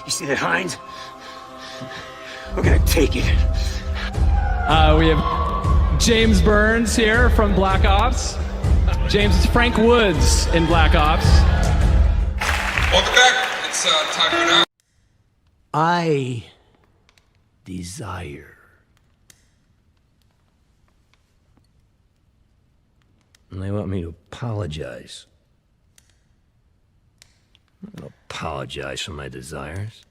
You see that hind? We're gonna take it. We have James Burns here from Black Ops. James is Frank Woods in Black Ops. Welcome back. It's time for now. I desire. And they want me to apologize. I'm not gonna apologize for my desires.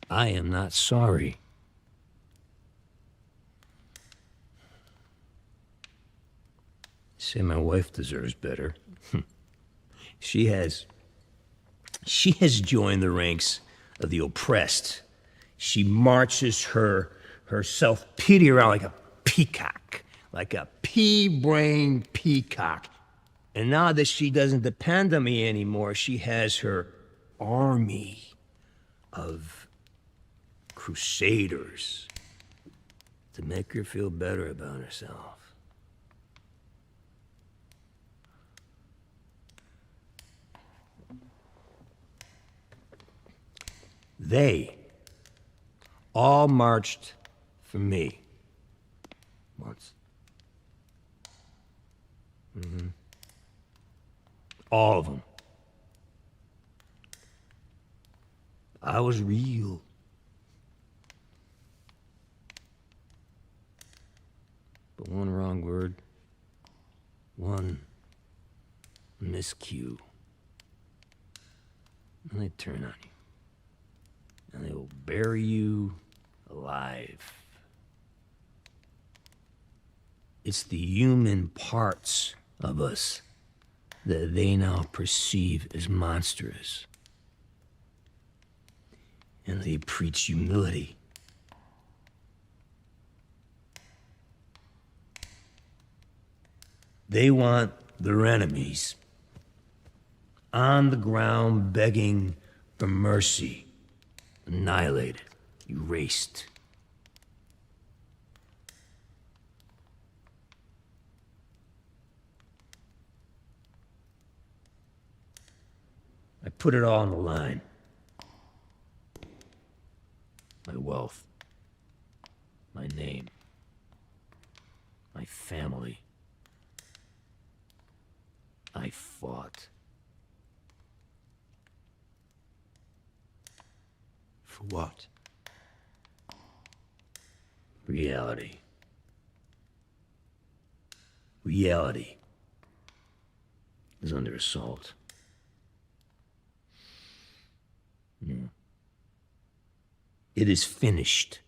I am not sorry. Say my wife deserves better. She has joined the ranks of the oppressed. She marches herself pity around like a peacock, like a pea-brained peacock. And now that she doesn't depend on me anymore, she has her army of crusaders to make her feel better about herself. They all marched for me once. All of them. I was real. But one wrong word, one miscue, and they turn on you. And they will bury you alive. It's the human parts of us that they now perceive as monstrous. And they preach humility. They want their enemies on the ground begging for mercy. Annihilated, erased. I put it all on the line. My wealth, my name, my family. I fought. For what? Reality. Reality is under assault. It is finished.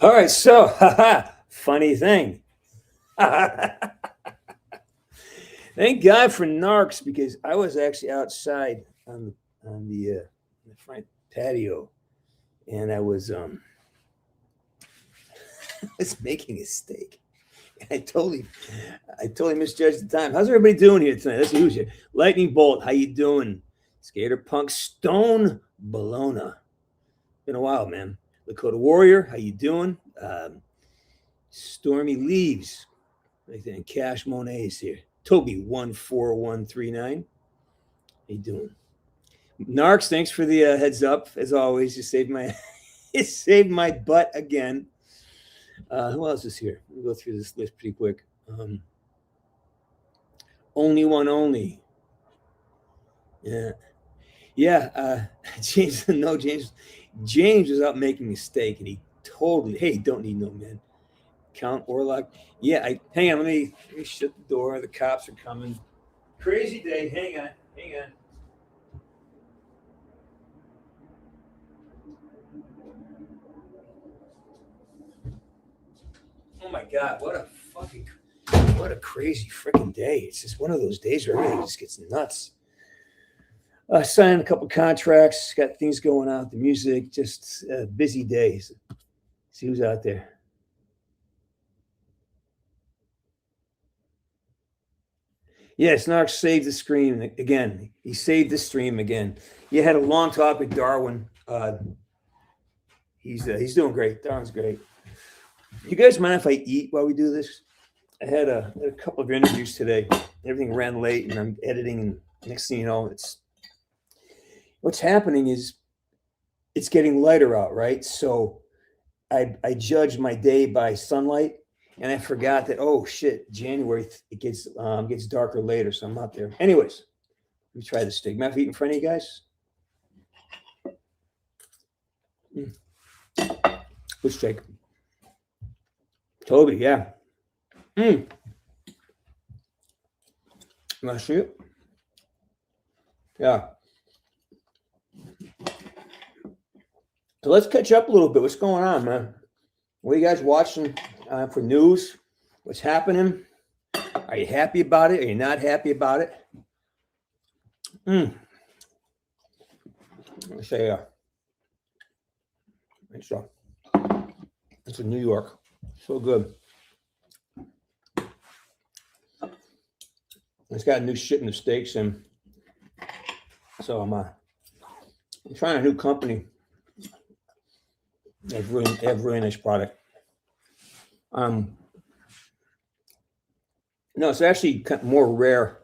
All right, so, funny thing. Thank God for narcs, because I was actually outside on the front patio, and I was was making a steak. I totally misjudged the time. How's everybody doing here tonight? Let's see who's here. Lightning Bolt, how you doing? Skater Punk Stone Bologna. Been a while, man. Lakota Warrior, how you doing? Stormy Leaves, right there. And Cash Monet's here. Toby 14139. How you doing? Narcs, thanks for the heads up. As always, you saved my butt again. Who else is here? We'll go through this list pretty quick. Only one only. Yeah. James, no, James was out making a steak, and he totally, hey, don't need no man. Count Orlock. Yeah, hang on, let me shut the door. The cops are coming. Crazy day. Hang on. Oh my God, what a crazy freaking day. It's just one of those days where everything just gets nuts. Signed a couple contracts, got things going on with the music, just busy days. See who's out there. Yeah, Snark saved the stream again. He saved the stream again. You had a long talk with Darwin. He's doing great. Darwin's great. You guys mind if I eat while we do this? I had a couple of interviews today. Everything ran late, and I'm editing. And next thing you know, what's happening is it's getting lighter out, right? So I judge my day by sunlight, and I forgot that, oh shit, January it gets darker later, so I'm out there. Anyways, let me try this steak. Mind if I eat in front of you guys? Good steak. Toby, yeah. You want to see it? Yeah. So let's catch up a little bit. What's going on, man? What are you guys watching for news? What's happening? Are you happy about it? Are you not happy about it? Let me say, it's in New York. So good. It's got new shit in the steaks, and so I'm trying a new company. They have really nice product. No, it's actually more rare.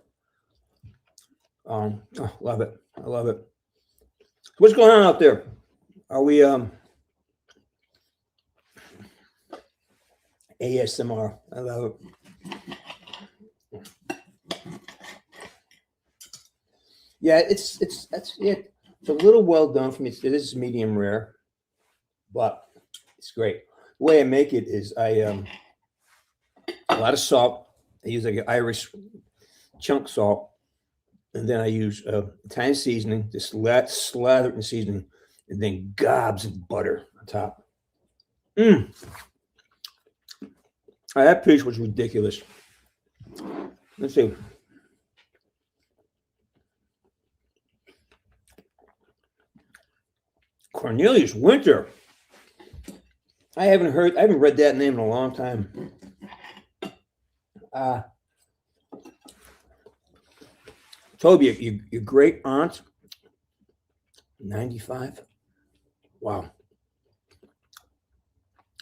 Love it. I love it. What's going on out there? Are we ASMR? I love it. Yeah, it's a little well done for me. It is medium rare, but it's great. The way I make it is a lot of salt. I use like an Irish chunk salt, and then I use Italian seasoning, just slather it in seasoning, and then gobs of butter on top. That piece was ridiculous. Let's see. Cornelius Winter. I haven't read that name in a long time. Toby, your great aunt, 95. Wow.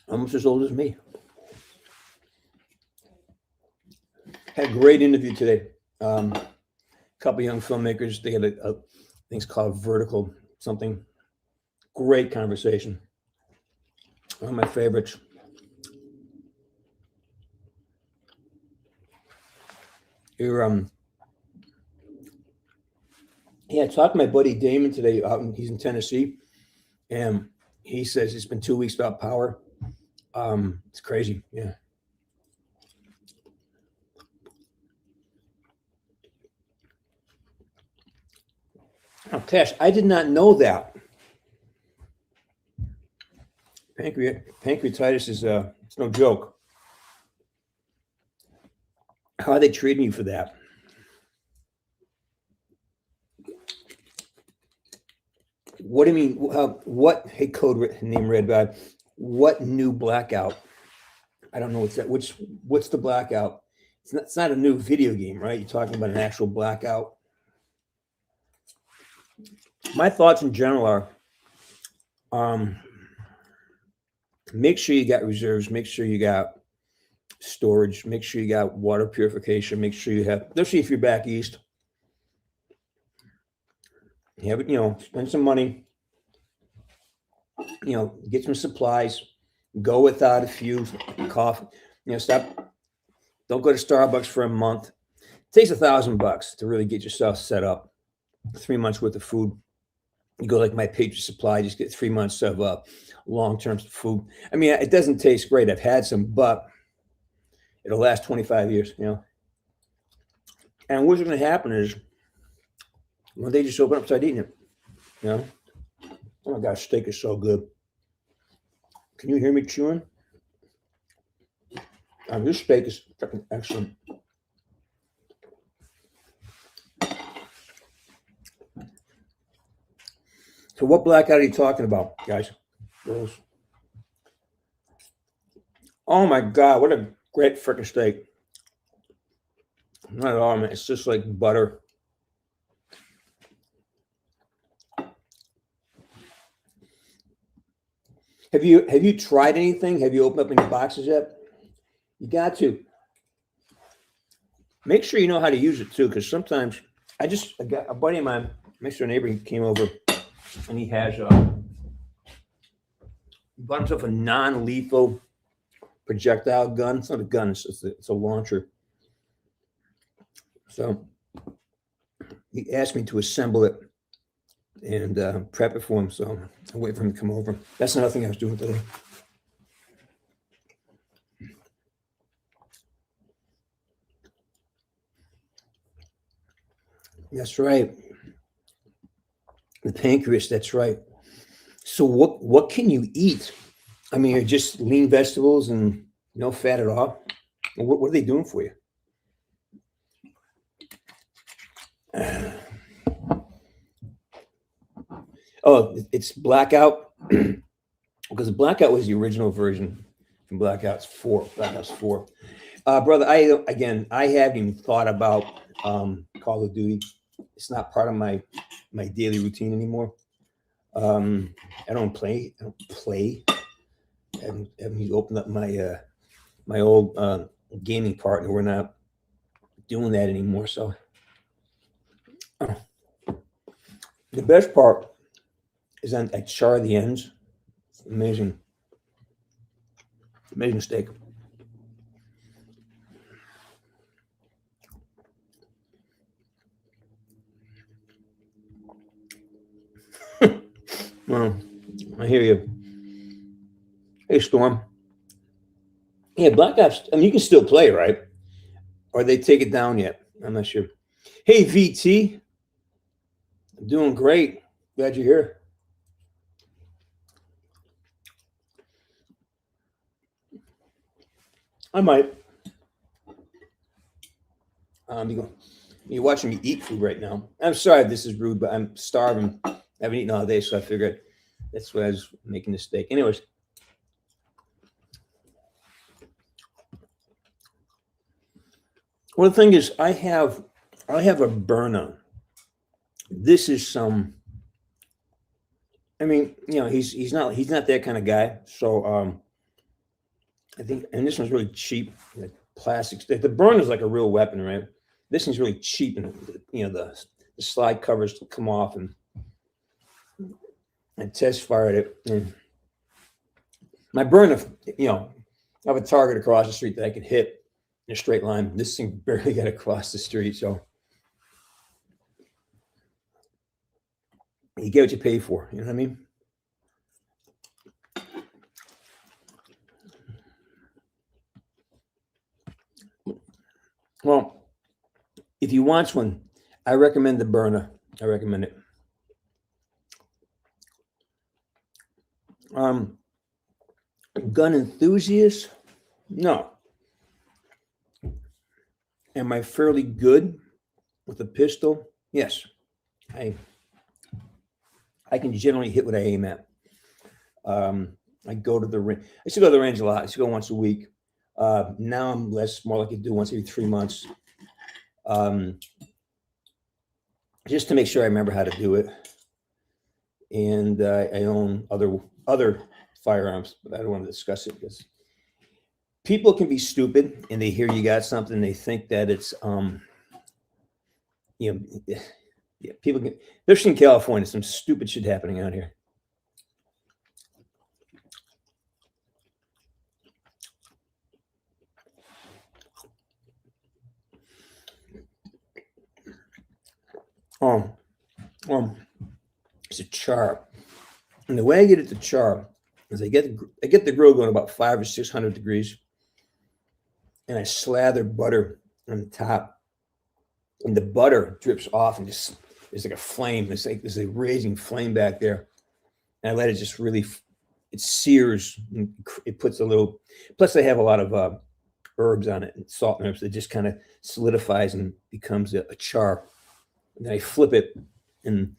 Almost as old as me. Had a great interview today. Couple young filmmakers. They had a thing's called Vertical something. Great conversation. One of my favorites. I talked to my buddy Damon today. He's in Tennessee, and he says it's been 2 weeks without power. It's crazy. Yeah. Oh, Cash, I did not know that. Pancreatitis is it's no joke. How are they treating you for that? What do you mean? What? Hey, code name Red Bad. What new blackout? I don't know what's that. What's the blackout? It's not a new video game, right? You're talking about an actual blackout. My thoughts in general are, make sure you got reserves. Make sure you got storage. Make sure you got water purification. Make sure you have, especially if you're back east, you have it, spend some money, get some supplies, go without a few coffee, stop. Don't go to Starbucks for a month. It takes $1,000 to really get yourself set up. 3 months worth of food. You go like my Patriot Supply, just get 3 months of long-term food. I mean, it doesn't taste great. I've had some, but it'll last 25 years, And what's going to happen is one day just open up and start eating it, Oh my gosh, steak is so good. Can you hear me chewing? This steak is fucking excellent. So what blackout are you talking about, guys? Girls? Oh my God, what a great freaking steak. Not at all, man. It's just like butter. Have you tried anything? Have you opened up any boxes yet? You got to. Make sure you know how to use it too, because sometimes I got a buddy of mine, next door neighbor, he came over and he has he bought himself a non-lethal projectile gun. It's not a gun, it's a launcher. So he asked me to assemble it and prep it for him. So I'll wait for him to come over. That's another thing I was doing today. That's right. The pancreas, that's right. So what can you eat? I mean, just lean vegetables and no fat at all? What are they doing for you? Oh, it's Blackout. Because Blackout was the original version from Blackouts 4. Blackouts 4. Brother, I haven't even thought about Call of Duty. It's not part of my daily routine anymore. I don't play. I haven't opened up my old gaming partner. We're not doing that anymore. So the best part is I char the ends. It's amazing steak. Well, I hear you. Hey, Storm. Yeah, Black Ops. I mean, you can still play, right? Or they take it down yet? I'm not sure. Hey, VT. I'm doing great. Glad you're here. I might. You're watching me eat food right now. I'm sorry if this is rude, but I'm starving. I haven't eaten all day, so I figured that's why I was making the steak. Anyways. Well, the thing is, I have a burner. This is some. I mean, you know, he's not that kind of guy. So I think, and this one's really cheap. Like plastics. The burner is like a real weapon, right? This one's really cheap, and you know the slide covers come off, and I test fired it. And my burner, you know, I have a target across the street that I could hit in a straight line. This thing barely got across the street, so you get what you pay for. You know what I mean? Well, if you want one, I recommend the burner. I recommend it. Gun enthusiast? No. Am I fairly good with a pistol? Yes. I can generally hit what I aim at. I go to the range. I used to go to the range a lot. I used to go once a week. Now I'm more like I do once every 3 months. Just to make sure I remember how to do it. And I own other firearms, but I don't want to discuss it because people can be stupid and they hear you got something. They think that it's, you know, yeah, people can, especially in California, some stupid shit happening out here. It's a char, and the way I get it to char is I get the grill going about 500 or 600 degrees, and I slather butter on the top, and the butter drips off, and just there's like a flame. There's a raging flame back there, and I let it just really, it sears. And it puts a little. Plus, I have a lot of herbs on it and salt and herbs that just kind of solidifies and becomes a char. And then I flip it, and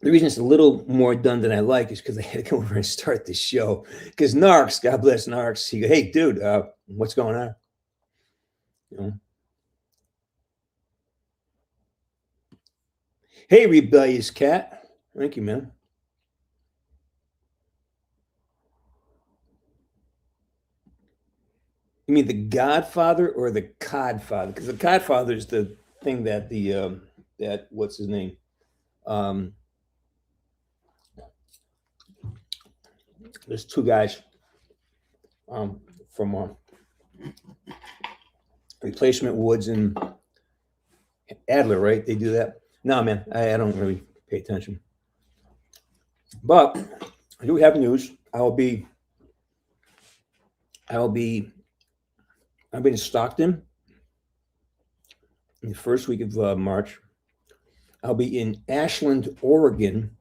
The reason it's a little more done than I like is because I had to come over and start the show. Because Narks, God bless Narks, he go, hey, dude, what's going on? You know? Hey, rebellious cat. Thank you, man. You mean the Godfather or the Codfather? Because the Codfather is the thing that that what's his name? There's two guys from Replacement Woods and Adler, right? They do that. No, man, I don't really pay attention. But I do have news. I'll be in Stockton in the first week of March. I'll be in Ashland, Oregon,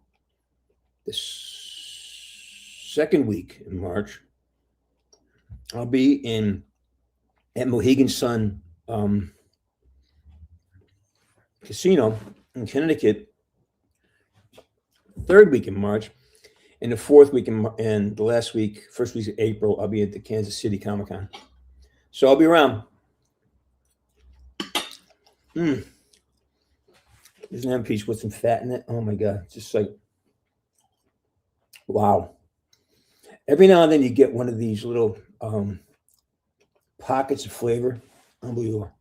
the second week in March. I'll be at Mohegan Sun Casino in Connecticut, third week in March, and the fourth week and the last week, first week of April, I'll be at the Kansas City Comic-Con. So I'll be around. There's an M piece with some fat in it. Oh my God. Just like, wow. Every now and then you get one of these little pockets of flavor. Unbelievable.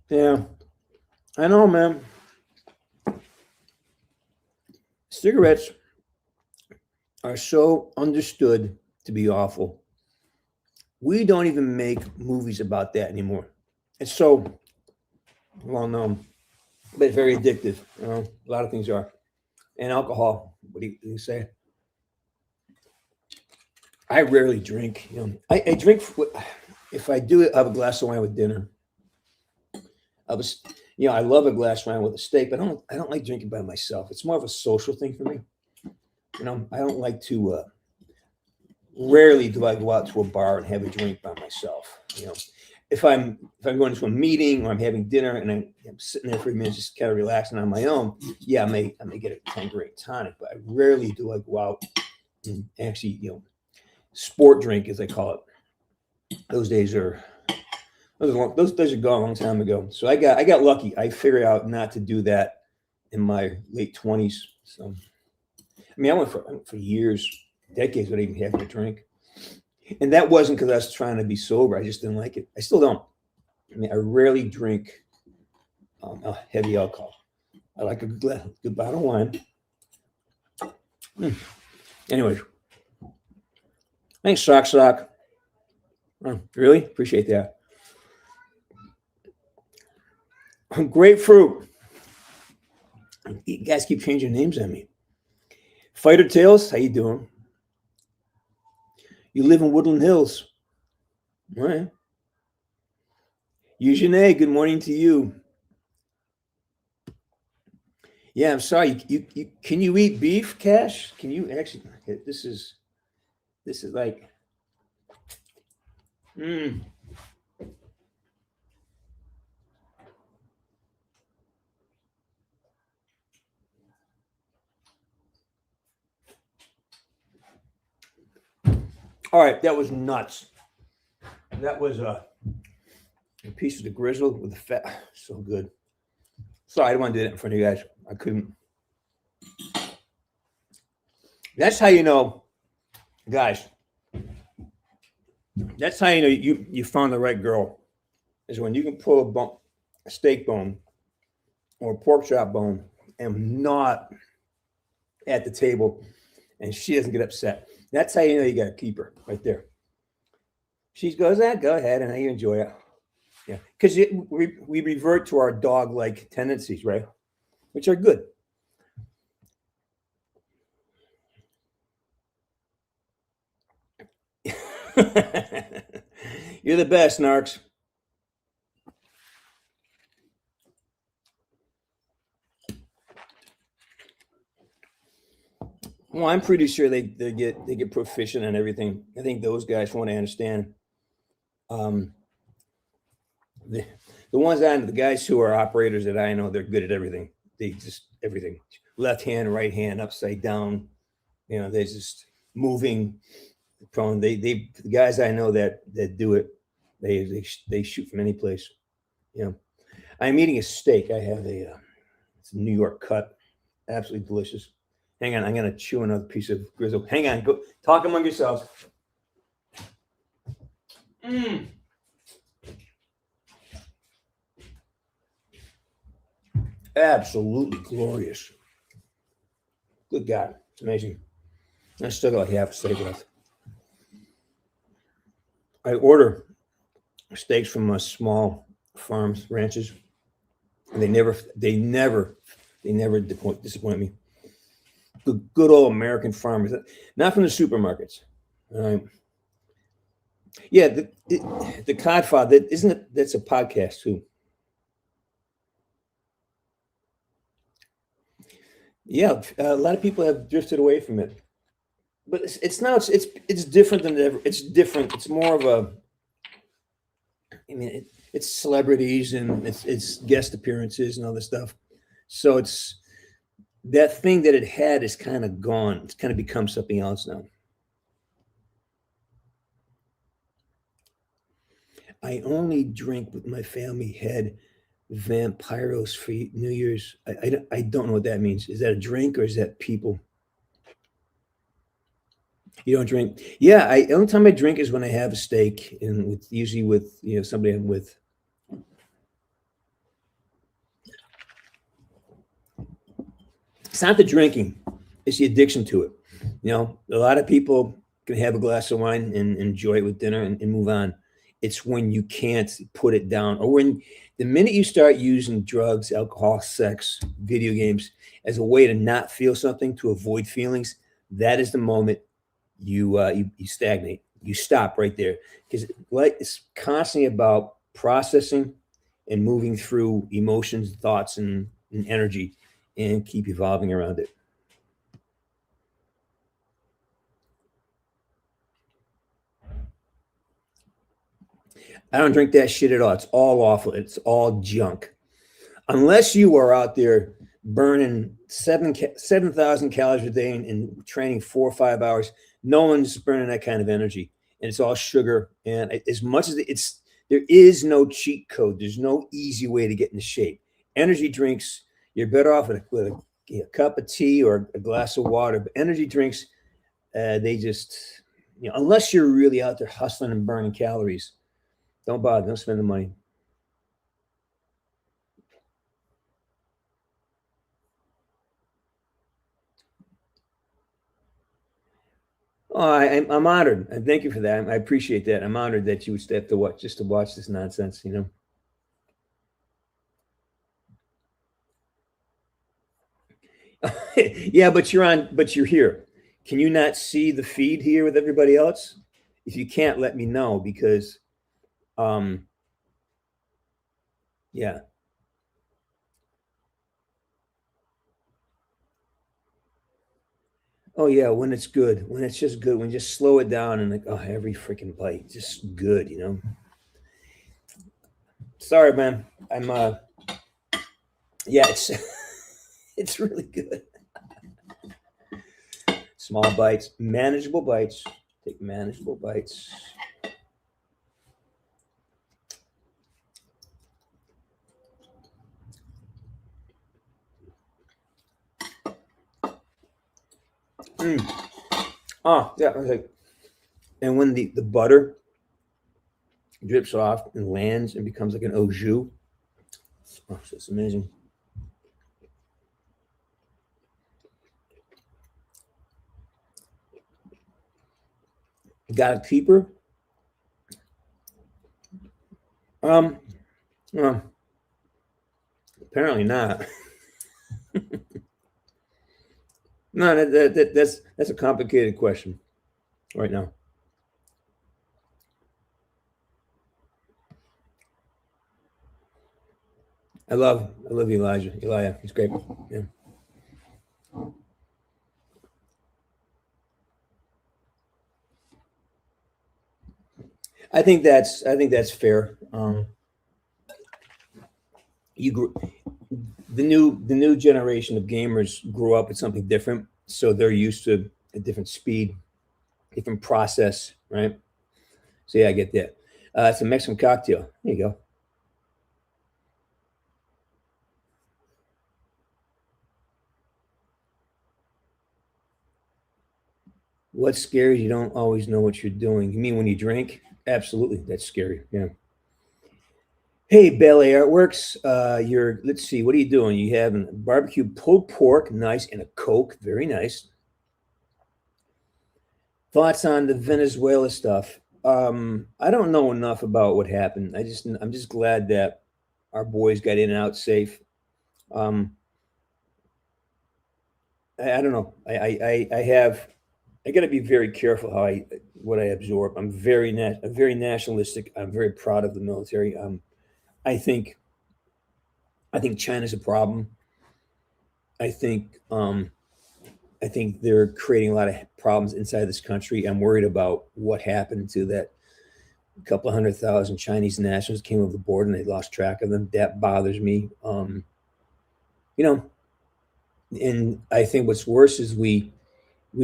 Yeah, I know, man. Cigarettes are so understood to be awful. We don't even make movies about that anymore. It's so well known, but very addictive. You know, a lot of things are. And alcohol. What do you say? I rarely drink. You know, I drink if I do it. I have a glass of wine with dinner. I love a glass of wine with a steak, but I don't like drinking by myself. It's more of a social thing for me. You know, I don't like to. Rarely do I go out to a bar and have a drink by myself. You know, if I'm going to a meeting or I'm having dinner and I'm sitting there for a minute just kind of relaxing on my own, yeah, I may get a Tanqueray tonic, but I rarely do I go out and actually, sport drink as they call it. Those days are gone a long time ago. So I got lucky. I figured out not to do that in my late 20s. So I mean, I went for years, decades without even having a drink. And that wasn't because I was trying to be sober. I just didn't like it. I still don't. I mean, I rarely drink heavy alcohol. I like a good bottle of wine. Anyway, thanks, Sock. Oh, really? Appreciate that. Grapefruit. You guys keep changing names on me. Fighter Tales, how you doing? You live in Woodland Hills. All right. Eugene, good morning to you. Yeah, I'm sorry. You can you eat beef, Cash? Can you actually? This is like. All right, that was nuts. That was a piece of the grizzle with the fat. So good. Sorry, I didn't want to do that in front of you guys. I couldn't. That's how you know, guys. That's how you know you found the right girl. Is when you can pull a steak bone or a pork chop bone and not at the table, and she doesn't get upset. That's how you know you got to keep her right there. She goes, go ahead, and you enjoy it. Yeah, because we revert to our dog-like tendencies, right? Which are good. You're the best, Narks. Well, I'm pretty sure they get proficient in everything. I think those guys, from what I understand, Um, the ones on the guys who are operators that I know, they're good at everything. They just everything, left hand, right hand, upside down. You know, they're just moving prone. The guys I know that do it, they shoot from any place. You know, I'm eating a steak. I have it's a New York cut, absolutely delicious. Hang on, I'm gonna chew another piece of grizzle. Hang on, go talk among yourselves. Absolutely glorious. Good God, it's amazing. I still got like half a steak left. I order steaks from small farms, ranches. And they never disappoint me. Good old American farmers, not from the supermarkets. Yeah, the Codfather, isn't it? That's a podcast too. Yeah, a lot of people have drifted away from it, but it's different than ever. It's different. It's more of a. I mean, it's celebrities and it's guest appearances and all this stuff. So it's that thing that it had is kind of gone. It's kind of become something else now. I only drink with my family had Vampiros for New Year's. I don't know what that means. Is that a drink or is that people? You don't drink? Yeah, the only time I drink is when I have a steak and usually with somebody I'm with. It's not the drinking; it's the addiction to it. You know, a lot of people can have a glass of wine and enjoy it with dinner and move on. It's when you can't put it down, or when the minute you start using drugs, alcohol, sex, video games as a way to not feel something, to avoid feelings, that is the moment you stagnate. You stop right there, because it's constantly about processing and moving through emotions, thoughts, and energy, and keep evolving around it. I don't drink that shit at all. It's all awful. It's all junk. Unless you are out there burning 7,000 calories a day and training 4 or 5 hours, no one's burning that kind of energy. And it's all sugar. And as much as there is no cheat code. There's no easy way to get into shape. Energy drinks, you're better off with a cup of tea or a glass of water. But energy drinks, they just, unless you're really out there hustling and burning calories, don't bother. Don't spend the money. Oh, I'm honored. And thank you for that. I appreciate that. I'm honored that you would stay up to watch this nonsense, Yeah, but you're here. Can you not see the feed here with everybody else? If you can't, let me know, because yeah. Oh yeah, when it's good, when it's just good, when you just slow it down and every freaking bite, just good, Sorry, man. I'm yeah, it's it's really good. Small bites, manageable bites. Take manageable bites. Oh, yeah. And when the butter drips off and lands and becomes like an au jus, oh, it's amazing. Got a keeper? Well, apparently not. No, that's a complicated question right now. I love Elijah. He's great. Yeah. I think that's fair. You grew the new generation of gamers grew up with something different, so they're used to a different speed, different process, right? So yeah, I get that. It's a Mexican cocktail. There you go. What's scary? You don't always know what you're doing. You mean when you drink? Absolutely, that's scary. Yeah. Hey, Ballet Artworks. You're. Let's see. What are you doing? You having barbecue pulled pork, nice, and a Coke, very nice. Thoughts on the Venezuela stuff? I don't know enough about what happened. I'm just glad that our boys got in and out safe. Um, I don't know. I got to be very careful how I what I absorb. I'm very nationalistic. I'm very proud of the military. I think I think China's a problem. I think um, I think they're creating a lot of problems inside this country. I'm worried about what happened to that couple of 100,000 Chinese nationals came over the board and they lost track of them. That bothers me. You know, and I think what's worse is we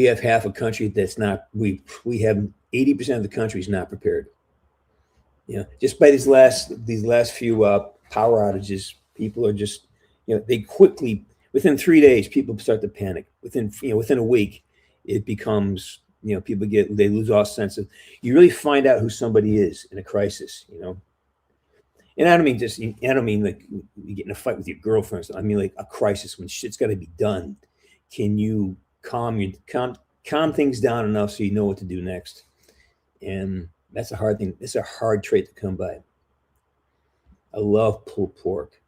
have half a country that's not. We have 80% of the country is not prepared. Just by these last few power outages, people are just they quickly within 3 days people start to panic. Within a week, it becomes people they lose all sense of. You really find out who somebody is in a crisis. And I don't mean like you get in a fight with your girlfriend. I mean like a crisis when shit's got to be done. Can you calm things down enough so you know what to do next? And that's a hard thing. It's a hard trait to come by. I love pulled pork.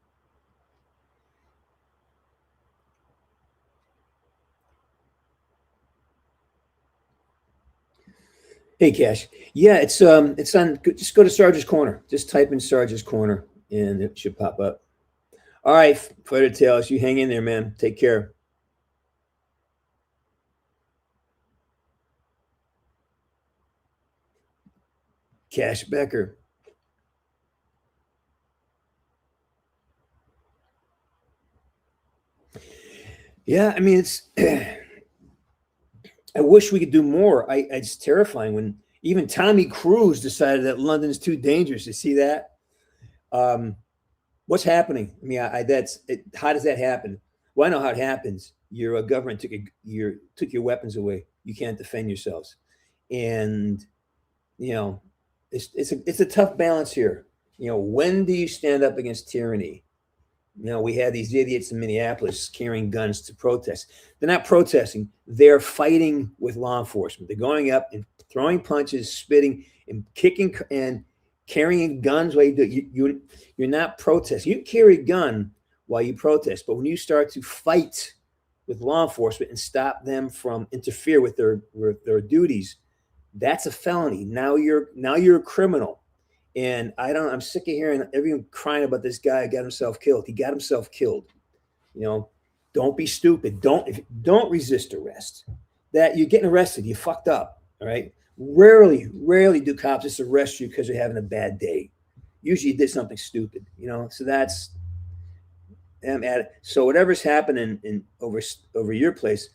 Hey, Cash. Yeah, it's on. Just go to Sarge's Corner. Just type in Sarge's Corner, and it should pop up. All right, Fighter Tales, you hang in there, man. Take care. Cash Becker. Yeah, I mean it's. I wish we could do more. It's terrifying when even Tommy Cruise decided that London's too dangerous. You see that? Um, what's happening? I mean, that's it. How does that happen? Well, I know how it happens. Your government took your weapons away. You can't defend yourselves, and you know it's a tough balance here. When do you stand up against tyranny? We had these idiots in Minneapolis carrying guns to protest. They're not protesting; they're fighting with law enforcement. They're going up and throwing punches, spitting, and kicking and carrying guns. While you do you're not protesting. You carry a gun while you protest, but when you start to fight with law enforcement and stop them from interfere with their duties, that's a felony. Now you're a criminal. And I'm sick of hearing everyone crying about this guy who got himself killed. He got himself killed. You know, don't be stupid. Don't resist arrest. That you're getting arrested, you fucked up. All right. Rarely do cops just arrest you because you're having a bad day. Usually you did something stupid. So that's I'm at it. So whatever's happening in over your place,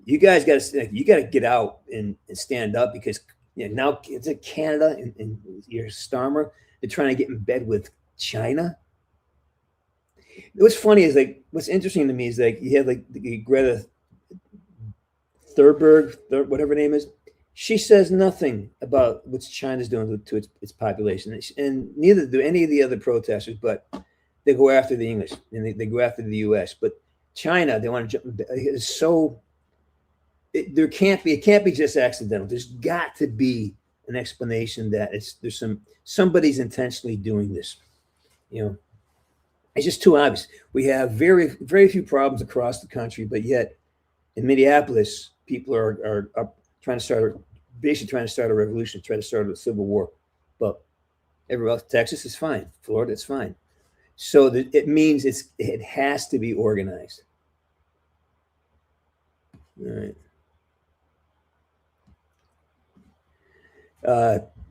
you got to get out and stand up because now it's in Canada and your Starmer. They're trying to get in bed with China. What's funny is like what's interesting to me is like you have like the Greta Thunberg, whatever her name is. She says nothing about what China's doing to its population, and neither do any of the other protesters. But they go after the English and they go after the U.S. But China, they want to jump. It's so it can't be just accidental. There's got to be an explanation that somebody's intentionally doing this. You know, it's just too obvious. We have very few problems across the country, but yet in Minneapolis, people are up basically trying to start a revolution, trying to start a civil war. But everywhere else, Texas is fine, Florida is fine. So it means it has to be organized. All right.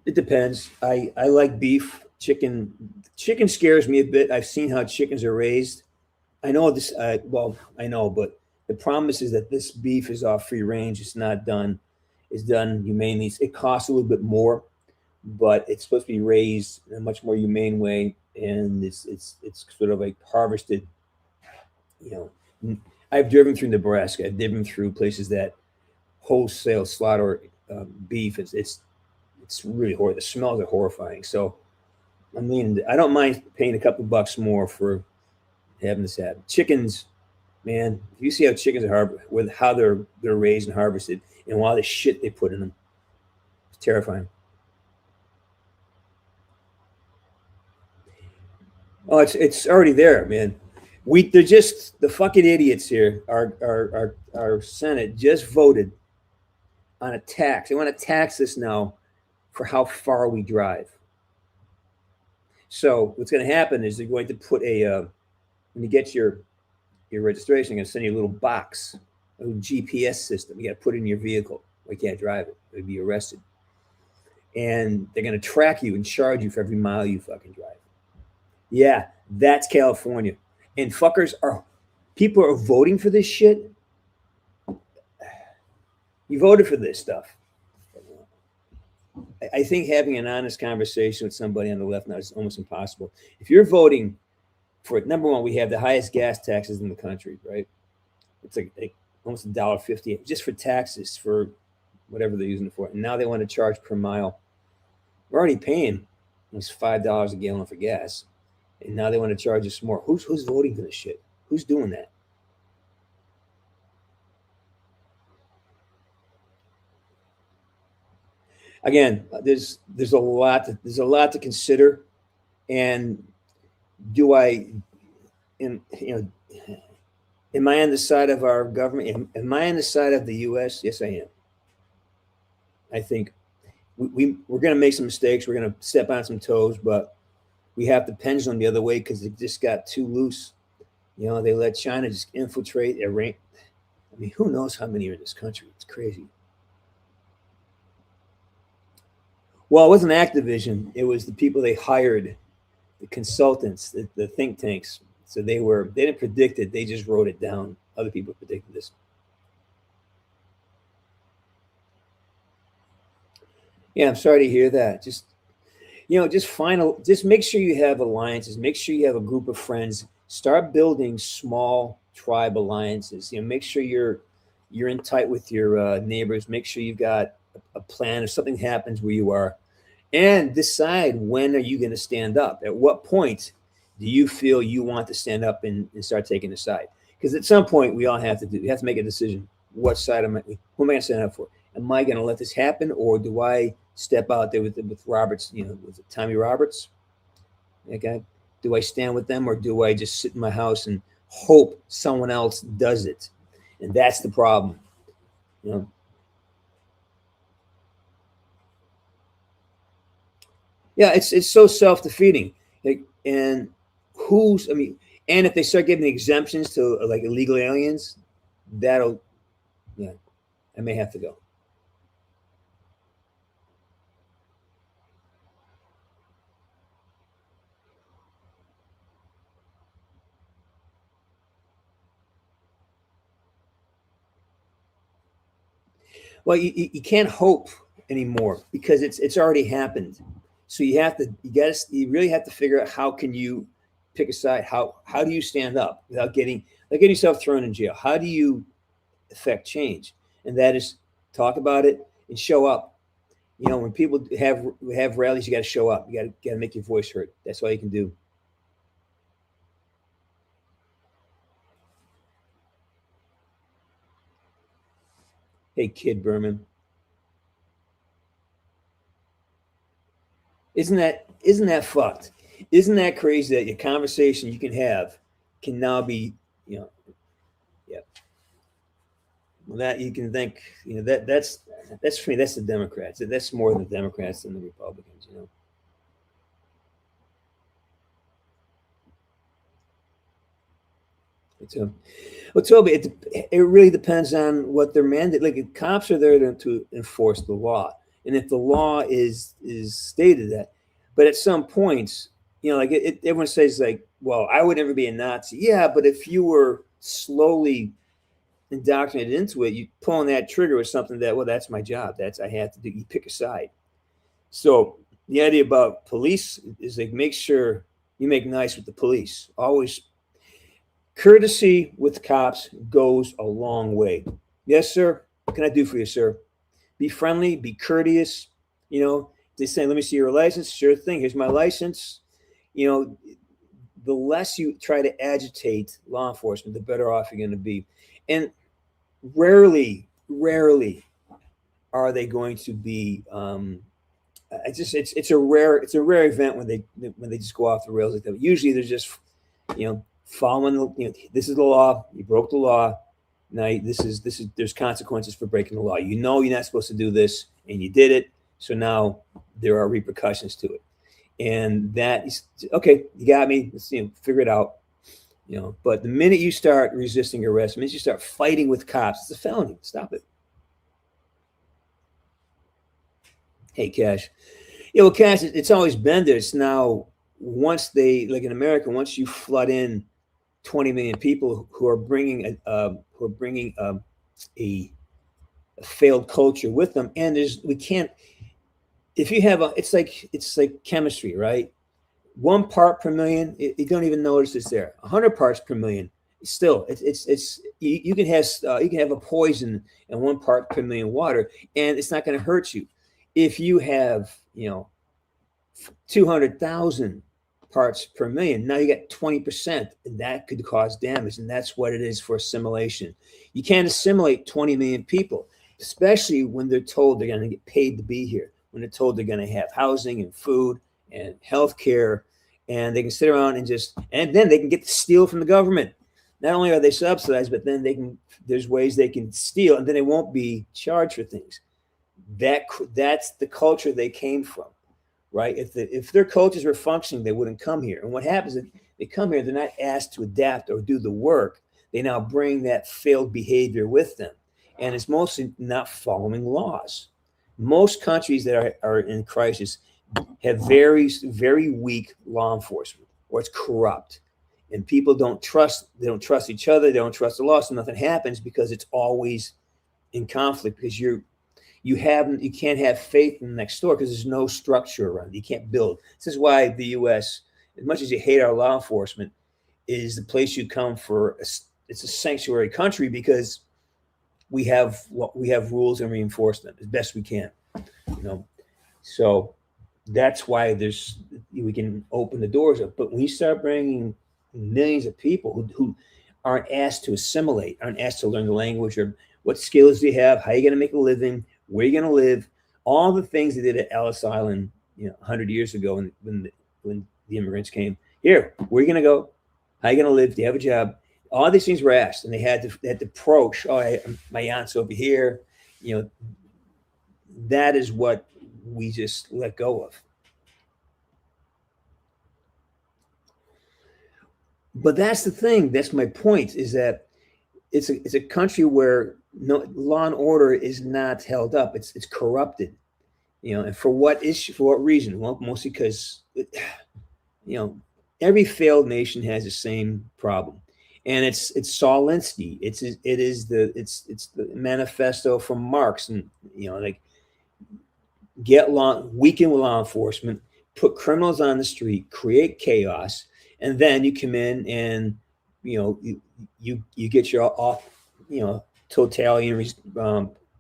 It depends. I like beef. Chicken scares me a bit. I've seen how chickens are raised. I know this. Well, I know, but the promise is that this beef is off free range. It's not done. It's done humanely. It costs a little bit more, but it's supposed to be raised in a much more humane way, and it's sort of like harvested. You know, I've driven through Nebraska. I've driven through places that wholesale slaughter beef. It's really horrible. The smells are horrifying. So I mean, I don't mind paying a couple bucks more for having this happen. Chickens, man, if you see how chickens are with how they're raised and harvested, and all the shit they put in them, it's terrifying. Oh, it's already there, man. They're just the fucking idiots here. Our Senate just voted on a tax. They want to tax us now for how far we drive. So what's going to happen is they're going to put when you get your registration, they're going to send you a little box, a little GPS system. You got to put it in your vehicle. You can't drive it. You'll be arrested. And they're going to track you and charge you for every mile you fucking drive. Yeah, that's California. And people are voting for this shit. You voted for this stuff. I think having an honest conversation with somebody on the left now is almost impossible. If you're voting for it, number one, we have the highest gas taxes in the country, right? It's like almost $1.50 just for taxes for whatever they're using it for. And now they want to charge per mile. We're already paying almost $5 a gallon for gas. And now they want to charge us more. Who's voting for this shit? Who's doing that? Again, there's a lot to consider. And do I, am I on the side of our government? Am I on the side of the U.S.? Yes, I am. I think we're going to make some mistakes. We're going to step on some toes, but we have the pendulum the other way because it just got too loose. They let China just infiltrate Iran. I mean, who knows how many are in this country? It's crazy. Well, it wasn't Activision. It was the people they hired, the consultants, the think tanks. So they didn't predict it. They just wrote it down. Other people predicted this. Yeah, I'm sorry to hear that. Just make sure you have alliances. Make sure you have a group of friends. Start building small tribe alliances. Make sure you're in tight with your neighbors. Make sure you've got a plan if something happens where you are, and decide when are you going to stand up. At what point do you feel you want to stand up and start taking a side? Because at some point we all have to make a decision. What side who am I going to stand up for? Am I going to let this happen, or do I step out there with Roberts, with Tommy Roberts? Okay. Do I stand with them, or do I just sit in my house and hope someone else does it? And that's the problem. Yeah, it's so self-defeating. And if they start giving exemptions to like illegal aliens, I may have to go. Well, you can't hope anymore because it's already happened. So you really have to figure out how can you pick a side. How do you stand up without getting yourself thrown in jail? How do you affect change? And that is talk about it and show up. When people have rallies, you got to show up. You got to make your voice heard. That's all you can do. Hey, Kid Berman. Isn't that fucked? Isn't that crazy that your conversation you can have can now be, yeah. Well, that you can think, that's for me, that's the Democrats. That's more than the Democrats than the Republicans, Well, Toby, it really depends on what their mandate. Like, cops are there to enforce the law. and if the law is stated that. But at some points, like everyone says, like, well, I would never be a Nazi. Yeah, but if you were slowly indoctrinated into it, you pulling that trigger was something that, well, that's my job. I have to do. You pick a side. So the idea about police is like, make sure you make nice with the police. Always courtesy with cops goes a long way. Yes, sir. What can I do for you, sir? Be friendly, be courteous. They say, let me see your license. Sure thing. Here's my license. The less you try to agitate law enforcement, the better off you're going to be. And rarely are they going to be. It's a rare event when they just go off the rails like that. Usually they're just, following the. This is the law. You broke the law. Now this is. There's consequences for breaking the law. You're not supposed to do this, and you did it. So now there are repercussions to it. And that is okay. You got me. Let's figure it out. But the minute you start resisting arrest, the minute you start fighting with cops, it's a felony. Stop it. Hey, Cash. Yeah, well, Cash, it's always been there. It's now, once they, like in America, once you flood in 20 million people who are bringing a failed culture with them, and we can't. If you have it's like chemistry, right? 1 part per million, you don't even notice it's there. 100 parts per million, still, you can have a poison in 1 part per million water, and it's not going to hurt you. If you have 200,000 parts per million, now you get 20%, and that could cause damage, and that's what it is for assimilation. You can't assimilate 20 million people, especially when they're told they're going to get paid to be here. When they're told they're going to have housing and food and health care, and they can sit around and then they can get to steal from the government. Not only are they subsidized, but then there's ways they can steal, and then they won't be charged for things. That's the culture they came from, right? If their cultures were functioning, they wouldn't come here. And what happens is they come here, they're not asked to adapt or do the work. They now bring that failed behavior with them, and it's mostly not following laws. Most countries that are in crisis have very, very weak law enforcement, or it's corrupt, and people don't trust. They don't trust each other. They don't trust the law, so nothing happens because it's always in conflict. Because you can't have faith in the next door because there's no structure around it. You can't build. This is why the U.S., as much as you hate our law enforcement, is the place you come for. It's a sanctuary country because we have rules and we enforce them as best we can. So that's why we can open the doors up. But when you start bringing millions of people who aren't asked to assimilate, aren't asked to learn the language, or what skills do you have, how are you going to make a living, where are you going to live, all the things they did at Ellis Island, 100 years ago when the immigrants came here, where are you going to go, how are you going to live, do you have a job? All these things were asked, and they had to approach. My aunt's over here. That is what we just let go of. But that's the thing. That's my point. Is that it's a country where no law and order is not held up. It's corrupted. And for what reason? Well, mostly because every failed nation has the same problem. And it's Saul Alinsky. It's the manifesto from Marx, and weaken law enforcement, put criminals on the street, create chaos, and then you come in and you get your totalitarian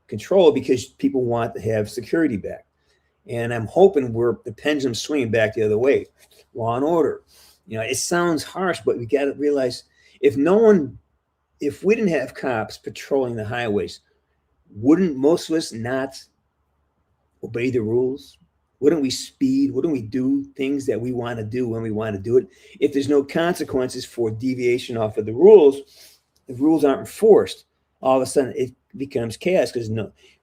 control because people want to have security back. And I'm hoping the pendulum's swinging back the other way. Law and order. It sounds harsh, but we got to realize. If we didn't have cops patrolling the highways, wouldn't most of us not obey the rules? Wouldn't we speed? Wouldn't we do things that we want to do when we want to do it? If there's no consequences for deviation off of the rules, if rules aren't enforced, all of a sudden it becomes chaos because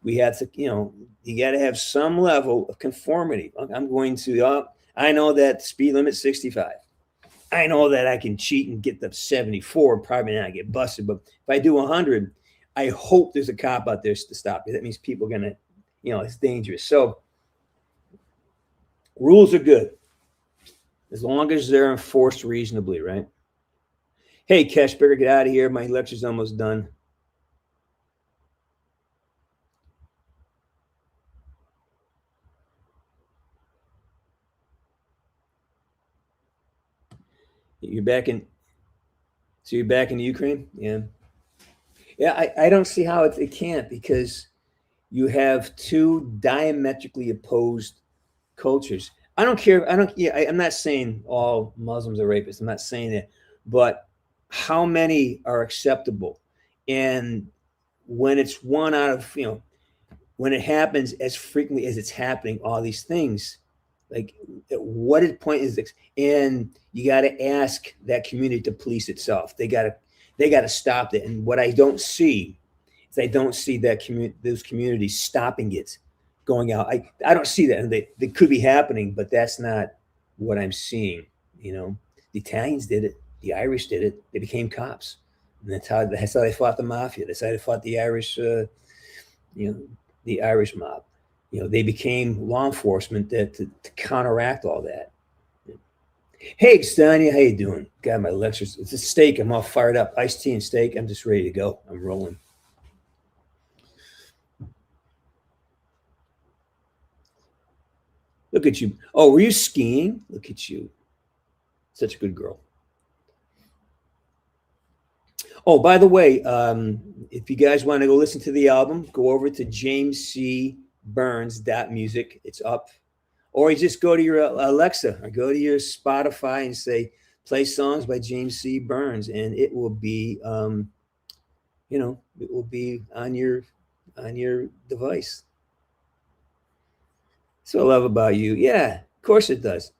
we have to, you got to have some level of conformity. I'm going to, I know that speed limit 65. I know that I can cheat and get the 74, probably not get busted. But if I do 100, I hope there's a cop out there to stop me. That means people are going to it's dangerous. So rules are good as long as they're enforced reasonably, right? Hey, Cashberger, get out of here. My lecture's almost done. You're back in. So you're back in Ukraine? Yeah. Yeah, I don't see how it can't, because you have two diametrically opposed cultures. I don't care. I'm not saying all Muslims are rapists. I'm not saying that. But how many are acceptable? And when it's one out of, when it happens as frequently as it's happening, all these things, like, what point is this? And you got to ask that community to police itself. They got to stop it. And what I don't see is that those communities stopping it, going out. I don't see that. And they could be happening, but that's not what I'm seeing. The Italians did it. The Irish did it. They became cops. And that's how they fought the mafia. That's how they fought the Irish, the Irish mob. They became law enforcement to counteract all that. Hey, Stania, how you doing? God, my lectures. It's a steak. I'm all fired up. Iced tea and steak. I'm just ready to go. I'm rolling. Look at you. Oh, were you skiing? Look at you. Such a good girl. Oh, by the way, if you guys want to go listen to the album, go over to jamescburns.music. It's up. Or you just go to your Alexa or go to your Spotify and say, play songs by James C. Burns, and it will be, it will be on your device. That's what I love about you. Yeah, of course it does.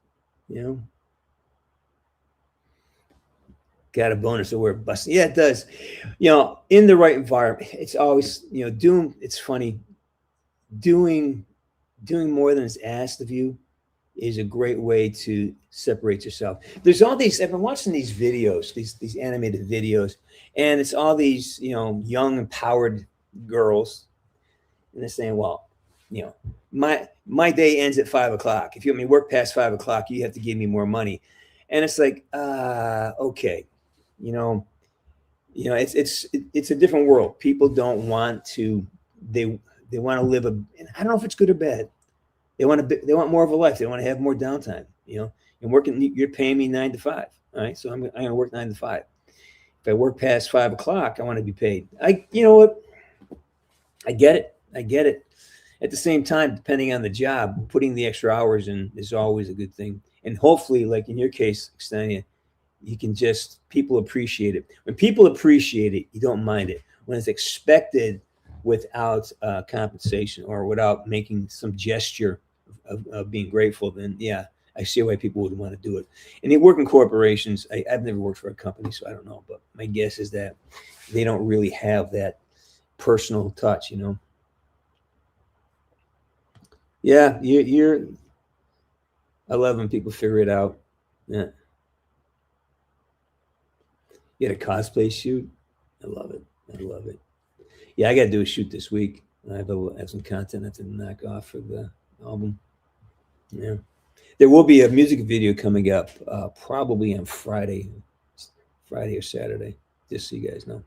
Got a bonus that we're busting. Yeah, it does. In the right environment, it's always, it's funny. Doing more than is asked of you is a great way to separate yourself. There's all these, I've been watching these videos, these animated videos, and it's all these, young, empowered girls. And they're saying, well, my day ends at 5 o'clock. If you want me to work past 5 o'clock, you have to give me more money. And it's like, okay. It's a different world. People don't want to, they want to live and I don't know if it's good or bad. They want more of a life. They want to have more downtime, and working, you're paying me 9 to 5. All right. So I'm going to work 9 to 5. If I work past 5 o'clock, I want to be paid. You know what? I get it. At the same time, depending on the job, putting the extra hours in is always a good thing. And hopefully, like in your case, Xenia, people appreciate it. When people appreciate it, you don't mind it. When it's expected without compensation or without making some gesture of being grateful, then yeah, I see why people would want to do it. And they work in corporations. I've never worked for a company, so I don't know. But my guess is that they don't really have that personal touch, Yeah, you're. I love when people figure it out. Yeah. You had a cosplay shoot. I love it. Yeah, I got to do a shoot this week. I have some content I have to knock off for the album. Yeah, there will be a music video coming up probably on Friday or Saturday. Just so you guys know.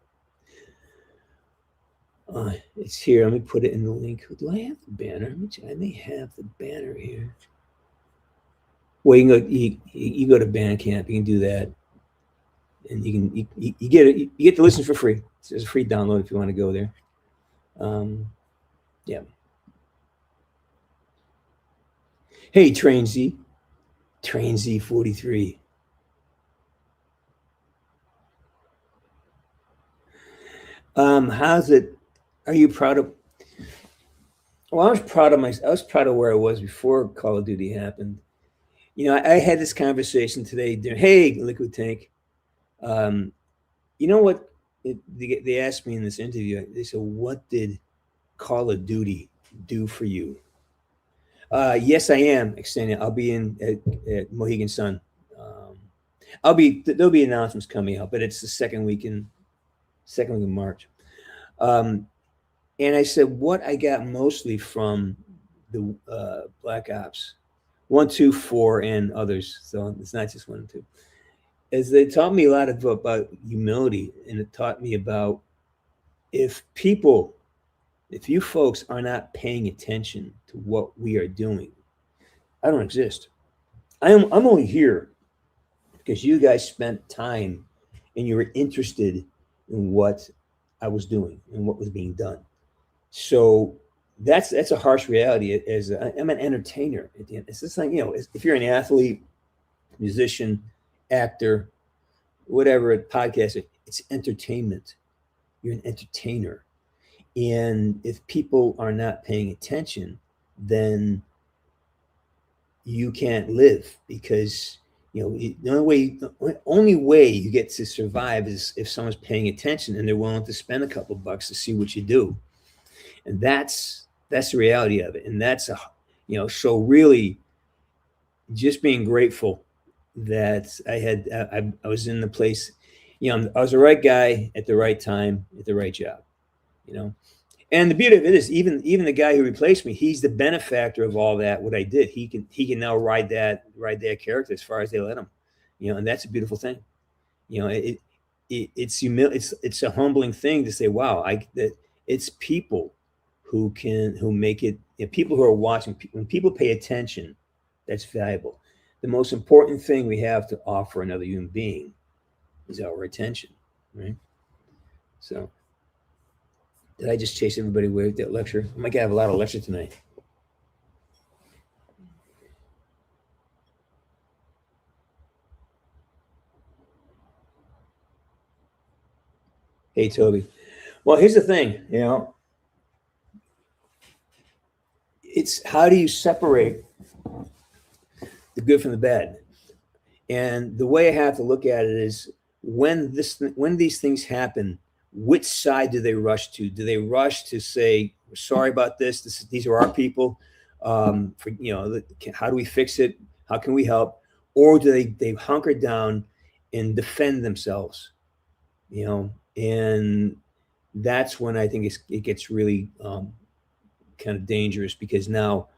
It's here. Let me put it in the link. Do I have the banner? I may have the banner here. Well, you can go. You go to Bandcamp. You can do that. And you get it. You get to listen for free. There's a free download if you want to go there. Yeah. Hey, Train Z 43. How's it? Are you proud of? Well, I was proud of where I was before Call of Duty happened. I had this conversation today. Hey, Liquid Tank. You know what? They asked me in this interview. They said, "What did Call of Duty do for you?" Yes, I am extending. I'll be at Mohegan Sun. There'll be announcements coming out, but it's the second week in March. And I said, what I got mostly from the Black Ops 1, 2, 4, and others. So it's not just 1 and 2. Is they taught me a lot about humility, and it taught me about if you folks are not paying attention to what we are doing, I don't exist. I'm only here because you guys spent time and you were interested in what I was doing and what was being done. So that's a harsh reality. As I'm an entertainer. It's just like, if you're an athlete, musician, actor, whatever, podcaster, it's entertainment. You're an entertainer. And if people are not paying attention, then you can't live, because the only way you get to survive is if someone's paying attention and they're willing to spend a couple bucks to see what you do. And that's the reality of it. And that's so really just being grateful that I was in the place, I was the right guy at the right time at the right job, And the beauty of it is, even the guy who replaced me, he's the benefactor of all that. What I did, he can now ride that character as far as they let him, and that's a beautiful thing. It's a humbling thing to say, wow, it's people who make it. People who are watching, when people pay attention, that's valuable. The most important thing we have to offer another human being is our attention, right? So. Did I just chase everybody away with that lecture? I might have a lot of lecture tonight. Hey, Toby. Well, here's the thing, it's how do you separate the good from the bad? And the way I have to look at it is when these things happen, which side do they rush to? Do they rush to say, we're sorry about this? These are our people. How do we fix it? How can we help? Or do they hunker down and defend themselves? And that's when I think it gets really kind of dangerous, because now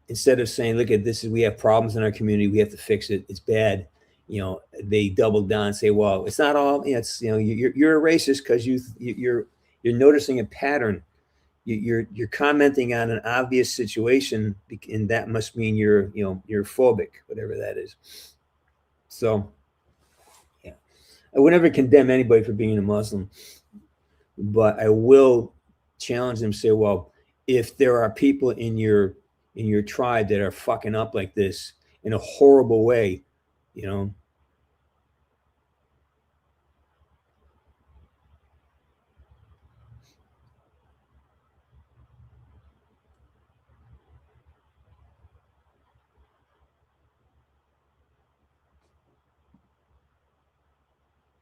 instead of saying, look at this, we have problems in our community, we have to fix it, it's bad. They double down and say, well, it's not all, it's, you're a racist because you're noticing a pattern. You're commenting on an obvious situation, and that must mean you're phobic, whatever that is. So, yeah, I would never condemn anybody for being a Muslim, but I will challenge them, say, well, if there are people in your tribe that are fucking up like this in a horrible way,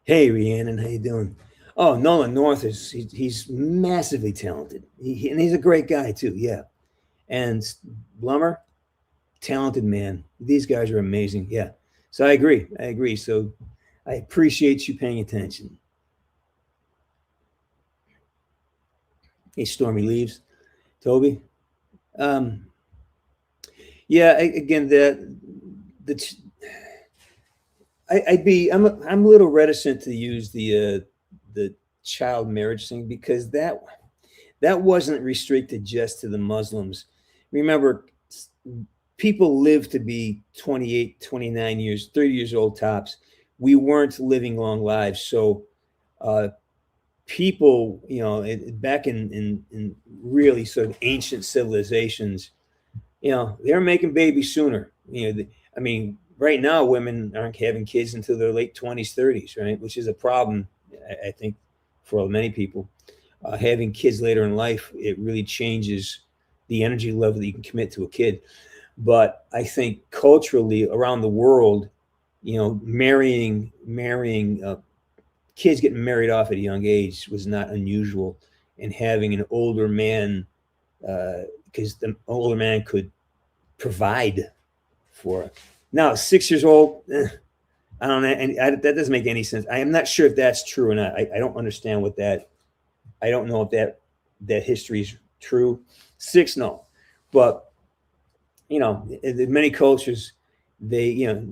Hey, Rhiannon, how you doing? Oh, Nolan North he's massively talented. And he's a great guy too. Yeah. And Blummer, talented man. These guys are amazing. Yeah. So I agree. So I appreciate you paying attention. Hey, Stormy Leaves. Toby. Yeah, again, I'm a little reticent to use the child marriage thing, because that wasn't restricted just to the Muslims. Remember, people live to be 28, 29 years, 30 years old tops. We weren't living long lives. So people, back in really sort of ancient civilizations, they're making babies sooner. Right now, women aren't having kids until their late 20s, 30s, right? Which is a problem, I think, for many people. Having kids later in life, it really changes the energy level that you can commit to a kid. But I think culturally around the world, marrying kids getting married off at a young age was not unusual, and having an older man, because the older man could provide for it. Now, 6 years old, I don't know, and that doesn't make any sense. I am not sure if that's true or not. I don't understand I don't know if that that history is true. 6, no. But, you know, in many cultures, they, you know,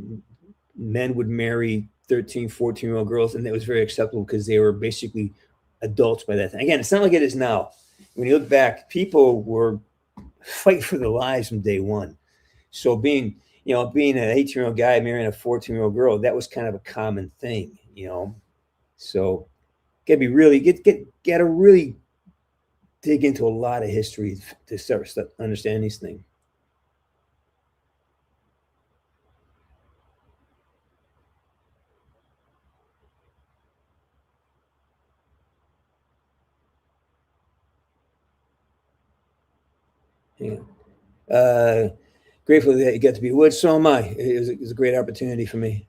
men would marry 13, 14-year-old girls, and that was very acceptable because they were basically adults by that time. Again, it's not like it is now. When you look back, people were fighting for their lives from day one. So being an 18-year-old guy marrying a 14-year-old girl, that was kind of a common thing, you know. So gotta really dig into a lot of history to start understand these things. Yeah. Grateful that you got to be with. So am I. It was a great opportunity for me.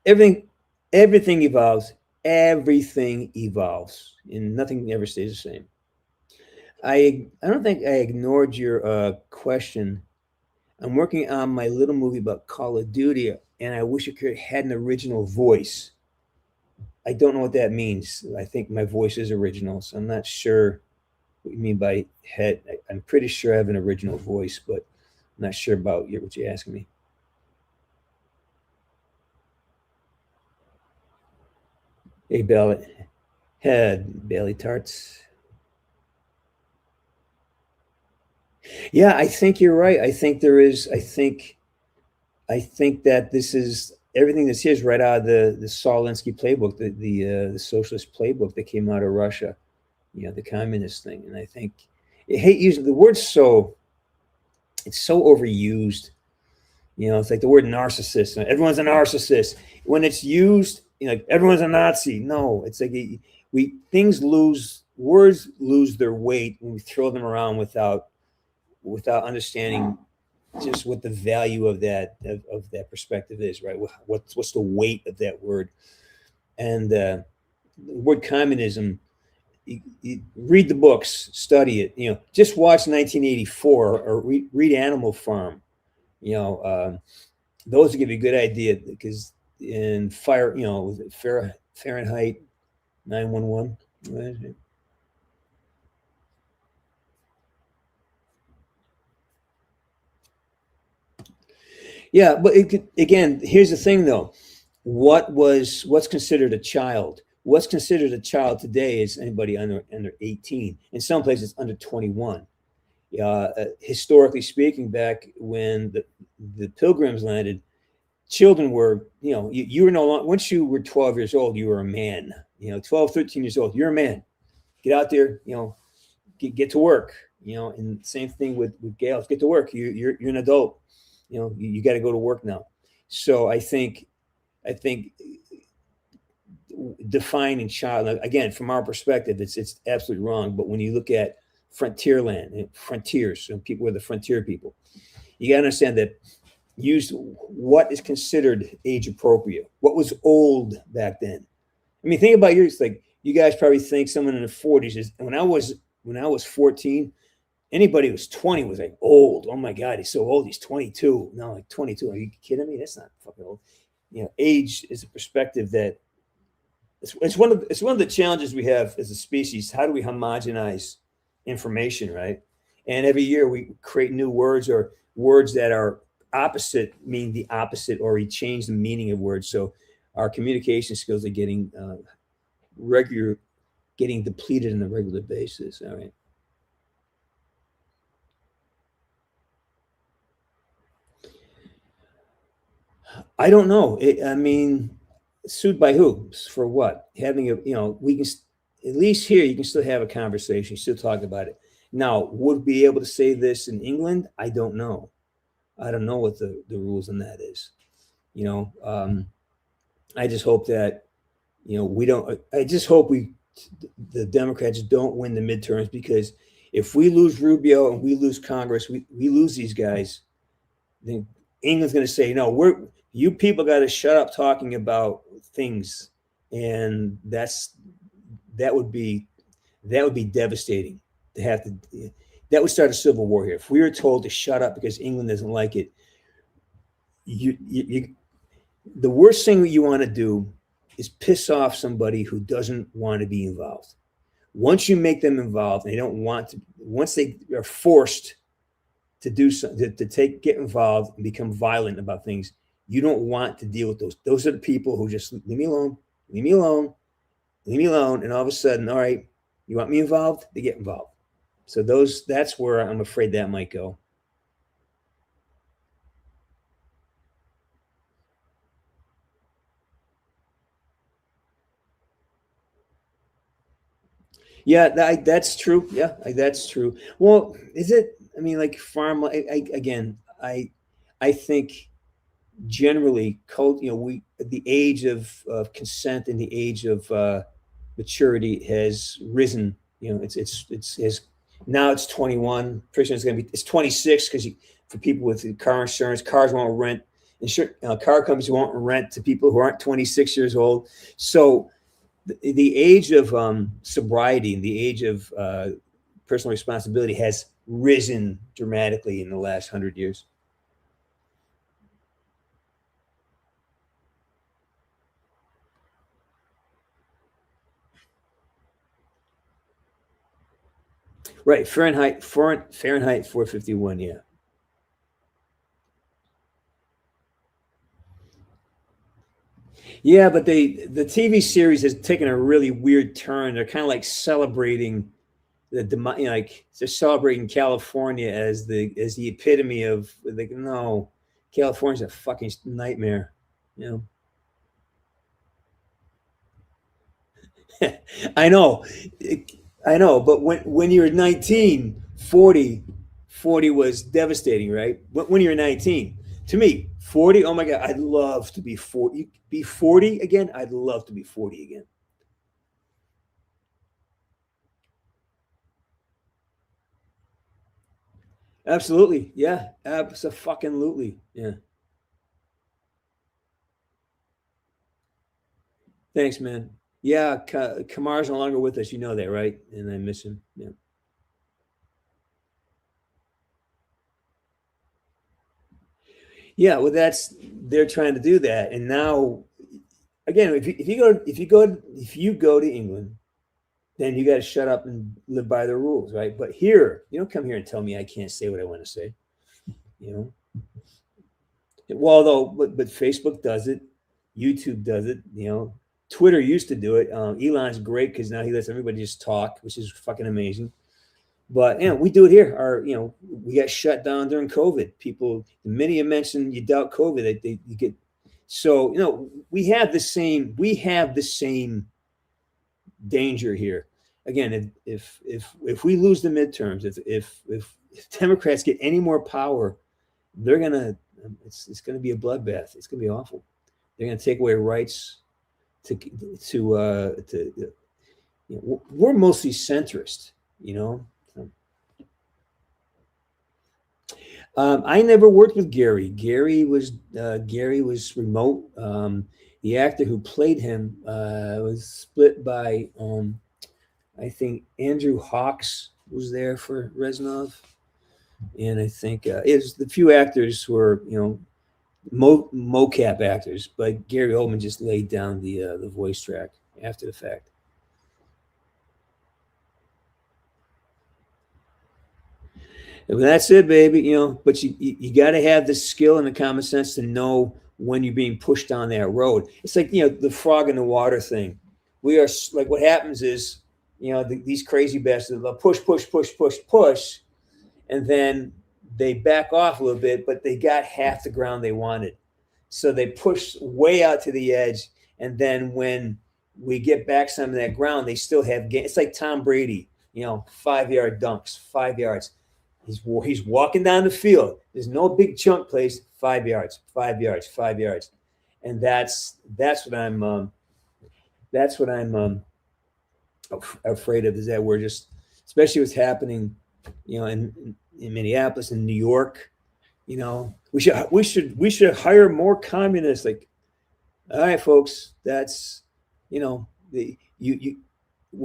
Everything evolves. Everything evolves, and nothing ever stays the same. I don't think I ignored your question. I'm working on my little movie about Call of Duty, and I wish it had an original voice. I don't know what that means. I think my voice is original, so I'm not sure what you mean by head. I'm pretty sure I have an original voice, but I'm not sure about what you're asking me. Hey, Bailey Tarts. Yeah, I think you're right. I think there is. I think that this is everything that's here is right out of the Solinsky playbook, the socialist playbook that came out of Russia. You know, the communist thing. And I think I hate using the word it's so overused. You know, it's like the word narcissist. Everyone's a narcissist. When it's used, you know, like everyone's a Nazi. No, it's like words lose their weight when we throw them around without understanding just what the value of that perspective is, right? What's the weight of that word? And the word communism, you read the books, study it, you know, just watch 1984 or read Animal Farm. You know, those will give you a good idea, because in Fahrenheit 9/11. Yeah, but again, here's the thing though. What's considered a child? What's considered a child today is anybody under 18. In some places, under 21. Historically speaking, back when the Pilgrims landed, children were, you know, you were no longer, once you were 12 years old, you were a man. You know, 12, 13 years old, you're a man. Get out there, you know, get to work. You know, and same thing with Gales. Get to work. You're an adult. You know, you got to go to work now. So I think defining child, again, from our perspective, it's absolutely wrong. But when you look at frontier land and frontiers, and people were the frontier people, you got to understand that used what is considered age appropriate, what was old back then. I mean, think about yours. Like, you guys probably think someone in the 40s is, when I was 14, anybody who was 20 was like old. Oh my God, he's so old. He's 22. No, like 22. Are you kidding me? That's not fucking old. You know, age is a perspective that it's one of the challenges we have as a species. How do we homogenize information, right? And every year we create new words, or words that are opposite mean the opposite, or we change the meaning of words. So our communication skills are getting depleted on a regular basis. All right. I don't know. I mean, sued by who? For what? Having we can, at least here, you can still have a conversation, still talk about it. Now, would we be able to say this in England? I don't know. I don't know what the rules on that is. You know, I just hope that, I just hope the Democrats don't win the midterms, because if we lose Rubio and we lose Congress, we lose these guys, then England's going to say, no, you people got to shut up talking about things. And that would be devastating to have to, that would start a civil war here. If we were told to shut up because England doesn't like it, the worst thing that you want to do is piss off somebody who doesn't want to be involved. Once you make them involved, and they don't want to. Once they are forced to do something, to get involved and become violent about things, you don't want to deal with those. Those are the people who just leave me alone, leave me alone, leave me alone, and all of a sudden, all right, you want me involved? They get involved. So that's where I'm afraid that might go. Yeah, that's true. Yeah, that's true. Well, is it? I mean, like farm. I think generally, the age of consent and the age of maturity has risen. It's has now it's 21. Pretty soon it's 26 because for people with car insurance, cars won't rent. Car companies won't rent to people who aren't 26 years old. So the age of sobriety and the age of personal responsibility has risen dramatically in the last 100 years. Right, Fahrenheit 451. Yeah. Yeah, but the TV series has taken a really weird turn. They're kind of like celebrating like they're celebrating California as the epitome of, like, no, California's a fucking nightmare. I know, I know, but when you're 19, 40 was devastating, right? When you're 19, to me, 40, oh my God, I'd love to be 40. Be 40 again? I'd love to be 40 again. Absolutely. Yeah. Absolutely. Yeah. Thanks, man. Yeah. Kamar's no longer with us. You know that, right? And I miss him. Yeah. Yeah. Well, they're trying to do that. And now, again, if you go to England, then you got to shut up and live by the rules, right? But here, you don't come here and tell me I can't say what I want to say. Well, though, but Facebook does it, YouTube does it. Twitter used to do it. Elon's great because now he lets everybody just talk, which is fucking amazing. But we do it here. We got shut down during COVID. People, the minute you mention you doubt COVID, you get. So we have the same danger here. Again, if we lose the midterms, if Democrats get any more power, it's gonna be a bloodbath. It's gonna be awful. They're gonna take away rights we're mostly centrist, I never worked with Gary. Gary was remote. The actor who played him was split by I think Andrew Hawks was there for Reznov, and I think it's the few actors who were mocap actors, but Gary Oldman just laid down the voice track after the fact. And that's it, baby. But you got to have the skill and the common sense to know when you're being pushed down that road. It's like the frog in the water thing. We are like, what happens is these crazy bastards, they'll push, and then they back off a little bit, but they got half the ground they wanted. So they push way out to the edge. And then when we get back some of that ground, they still have gain. It's like Tom Brady, 5-yard dunks, 5 yards. He's walking down the field. There's no big chunk plays, 5 yards, 5 yards, 5 yards. And that's what I'm afraid of, is that we're just, especially what's happening, in Minneapolis and New York, we should hire more communists. Like, all right, folks, that's, when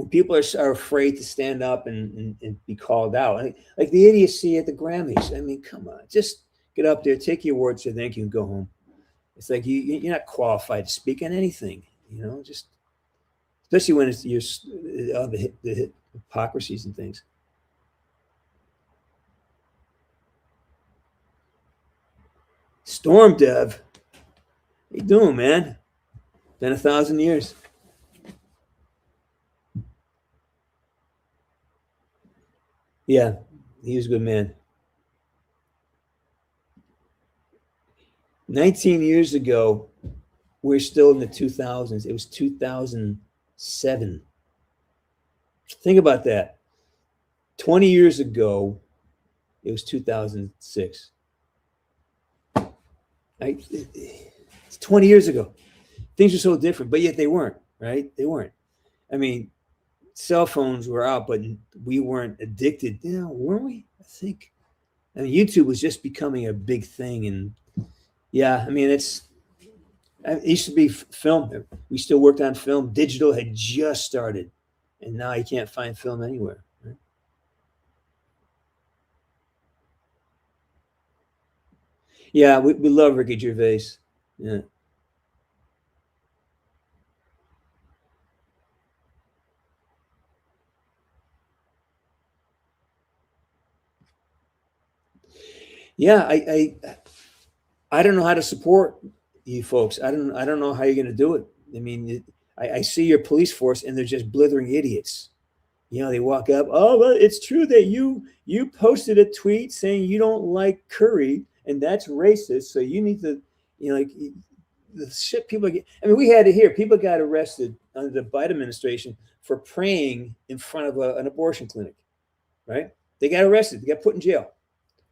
people are afraid to stand up and be called out, like the idiocy at the Grammys. I mean, come on, just get up there, take your award, say thank you, and go home. It's like you're not qualified to speak on anything, just especially when it's the hypocrisies and things. Storm Dev, how you doing, man? Been 1,000 years. Yeah, he was a good man. 19 years ago, we're still in the 2000s. It was 2007. Think about that. 20 years ago, it was 2006. It's 20 years ago. Things are so different, but yet they weren't, right? They weren't. I mean, cell phones were out, but we weren't addicted. You know, weren't we? I think. I mean, YouTube was just becoming a big thing. And yeah, I mean, it used to be film. We still worked on film. Digital had just started. And now you can't find film anywhere. Right? Yeah, we love Ricky Gervais. Yeah. Yeah, I don't know how to support you folks. I don't know how you're going to do it. I mean, I see your police force and they're just blithering idiots. You know, they walk up. Oh, well, it's true that you posted a tweet saying you don't like curry and that's racist. So you need to, you know, like the shit people get. I mean, we had it here. People got arrested under the Biden administration for praying in front of an abortion clinic. Right? They got arrested. They got put in jail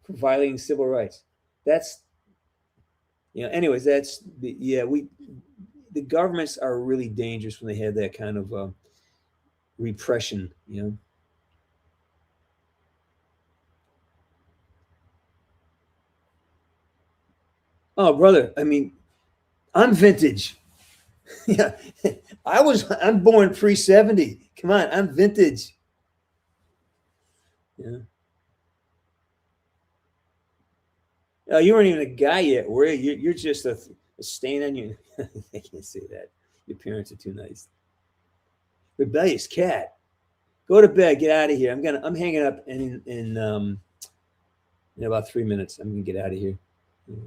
for violating civil rights. That's, you know, anyways, that's the governments are really dangerous when they have that kind of repression, you know. Oh, brother, I mean, I'm vintage. Yeah, I'm born pre-70. Come on, I'm vintage. Yeah. Oh, you weren't even a guy yet, were you? You're just a stain on you. I can't say that. Your parents are too nice. Rebellious cat. Go to bed. Get out of here. I'm hanging up in about 3 minutes. I'm gonna get out of here. Yeah.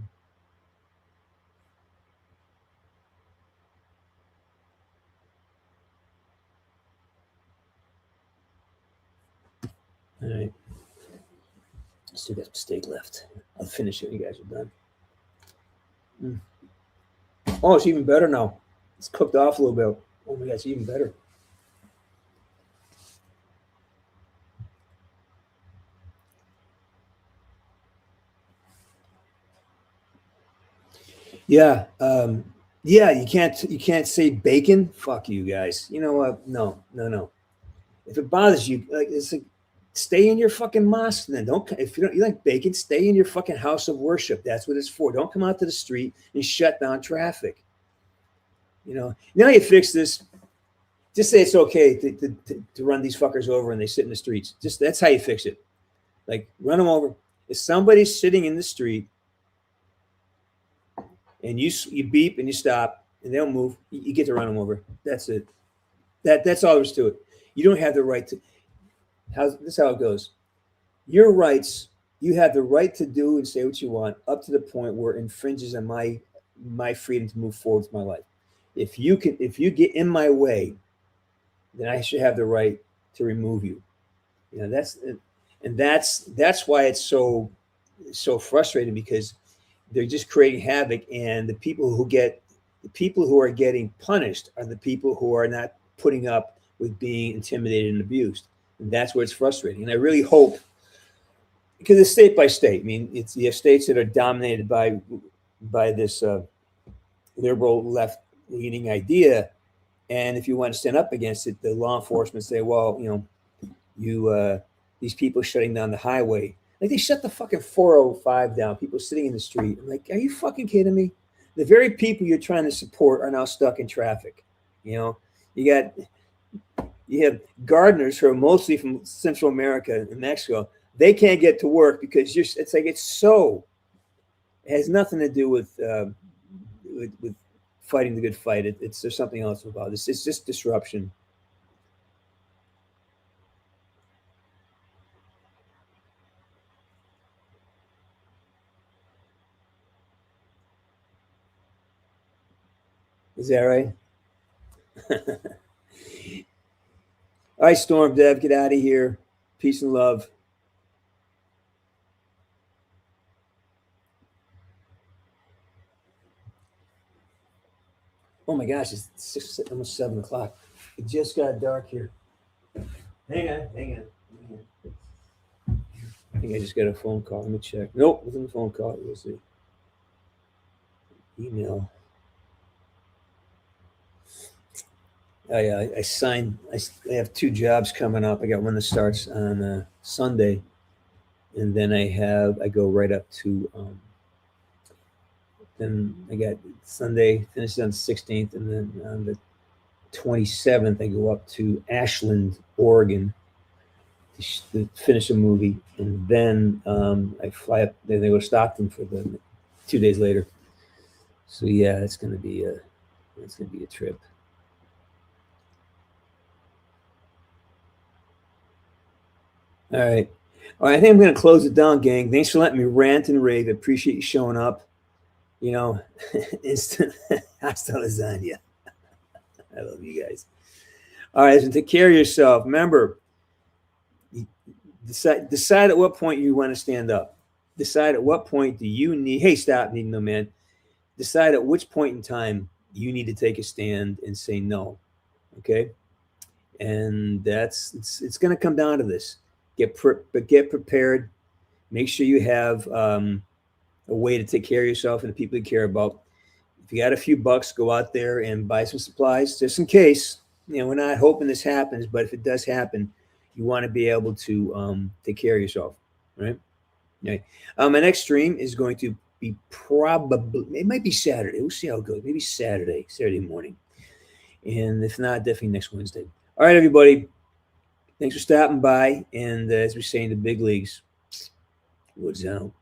All right. Still got some steak left. I'll finish it when you guys are done. Oh, it's even better now. It's cooked off a little bit. Oh my God, it's even better. Yeah. Yeah, you can't say bacon. Fuck you guys. You know what? No. If it bothers you, like it's like stay in your fucking mosque then. Don't if you like bacon, stay in your fucking house of worship. That's what it's for. Don't come out to the street and shut down traffic. You know, now you fix this. Just say it's okay to run these fuckers over and they sit in the streets. Just that's how you fix it. Like run them over. If somebody's sitting in the street and you beep and you stop and they don't move, you get to run them over. That's it. That's all there is to it. You don't have the right to. This is how it goes. Your rights, you have the right to do and say what you want up to the point where it infringes on my freedom to move forward with my life. If you get in my way, then I should have the right to remove you. You know, that's why it's so frustrating, because they're just creating havoc, and the people who are getting punished are the people who are not putting up with being intimidated and abused. And that's where it's frustrating. And I really hope, because it's state by state. I mean, you have states that are dominated by this liberal left leaning idea. And if you want to stand up against it, the law enforcement say, well, you know, these people shutting down the highway. Like they shut the fucking 405 down, people sitting in the street. I'm like, are you fucking kidding me? The very people you're trying to support are now stuck in traffic. You know, you have gardeners who are mostly from Central America and Mexico. They can't get to work because it has nothing to do with fighting the good fight. There's something else about this. It's just disruption. Is that right? All right, Storm Dev, get out of here. Peace and love. Oh my gosh, it's almost 7 o'clock. It just got dark here. Hang on. I think I just got a phone call. Let me check. Nope, it wasn't a phone call. We'll see. Email. I have 2 jobs coming up. I got one that starts on Sunday, and then I go right up to then I got Sunday finished on the 16th, and then on the 27th I go up to Ashland, Oregon to finish a movie, and then I fly up. Then I go to Stockton for the 2 days later. So yeah, it's gonna be a trip. All right. I think I'm going to close it down, gang. Thanks for letting me rant and rave. I appreciate you showing up. You know, instant hasta lasagna. I love you guys. All right, so take care of yourself. Remember, decide at what point you want to stand up. Decide at what point do you need. Hey, stop, need no man. Decide at which point in time you need to take a stand and say no. Okay, and it's going to come down to this. Get prepared. Make sure you have a way to take care of yourself and the people you care about. If you got a few bucks, go out there and buy some supplies just in case. You know, we're not hoping this happens, but if it does happen, you want to be able to take care of yourself, right? Okay. My next stream is going to be it might be Saturday. We'll see how it goes. Maybe Saturday morning. And if not, definitely next Wednesday. All right, everybody. Thanks for stopping by. And as we say in the big leagues, woods out.